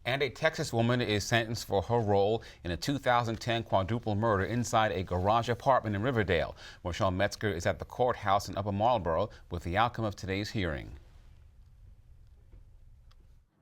And a Texas woman is sentenced for her role in a 2010 quadruple murder inside a garage apartment in Riverdale. Rochelle Metzger is at the courthouse in Upper Marlboro with the outcome of today's hearing.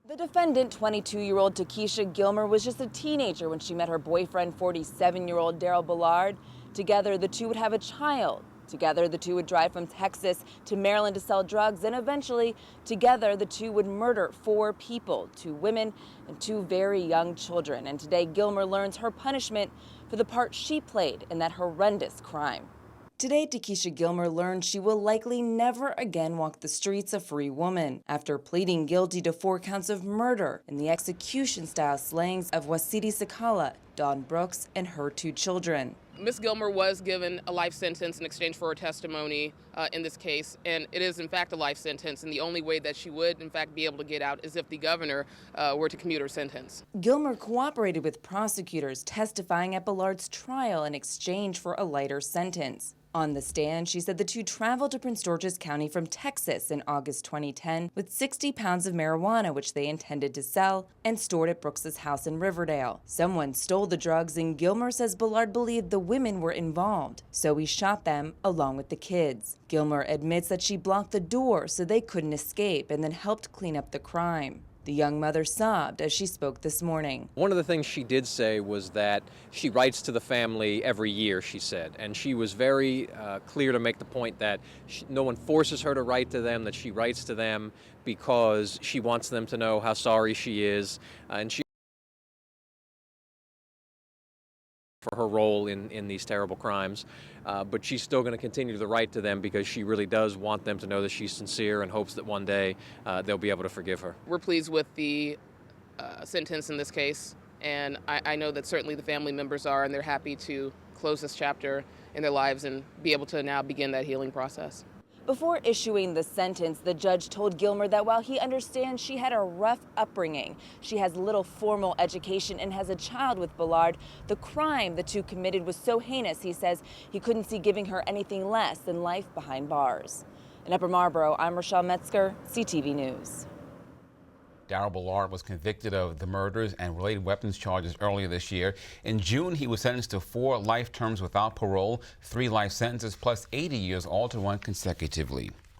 The defendant, 22-year-old Takesha Gilmer, was just a teenager when she met her boyfriend, 47-year-old Daryl Ballard. Together, the two would have a child. Together, the two would drive from Texas to Maryland to sell drugs, and eventually, together, the two would murder 4 people, 2 women and 2 very young children. And today, Gilmer learns her punishment for the part she played in that horrendous crime. Today, Takesha Gilmer learned she will likely never again walk the streets a free woman after pleading guilty to 4 counts of murder in the execution-style slayings of Wasidi Sakala, Dawn Brooks, and her 2 children. Ms. Gilmer was given a life sentence in exchange for her testimony in this case, and it is in fact a life sentence, and the only way that she would in fact be able to get out is if the governor were to commute her sentence. Gilmer cooperated with prosecutors testifying at Ballard's trial in exchange for a lighter sentence. On the stand, she said the two traveled to Prince George's County from Texas in August 2010 with 60 pounds of marijuana, which they intended to sell, and stored at Brooks's house in Riverdale. Someone stole the drugs, and Gilmer says Ballard believed the women were involved, so he shot them along with the kids. Gilmer admits that she blocked the door so they couldn't escape and then helped clean up the crime. The young mother sobbed as she spoke this morning. One of the things she did say was that she writes to the family every year, she said, and she was very clear to make the point that no one forces her to write to them, that she writes to them because she wants them to know how sorry she is, and she for her role in these terrible crimes, but she's still going to continue to write to them because she really does want them to know that she's sincere and hopes that one day they'll be able to forgive her. We're pleased with the sentence in this case, and I know that certainly the family members are, and they're happy to close this chapter in their lives and be able to now begin that healing process. Before issuing the sentence, the judge told Gilmer that while he understands she had a rough upbringing, she has little formal education and has a child with Ballard, the crime the two committed was so heinous, he says he couldn't see giving her anything less than life behind bars. In Upper Marlboro, I'm Rochelle Metzger, CTV News. Daryl Ballard was convicted of the murders and related weapons charges earlier this year. In June, he was sentenced to 4 life terms without parole, 3 life sentences plus 80 years all to run consecutively.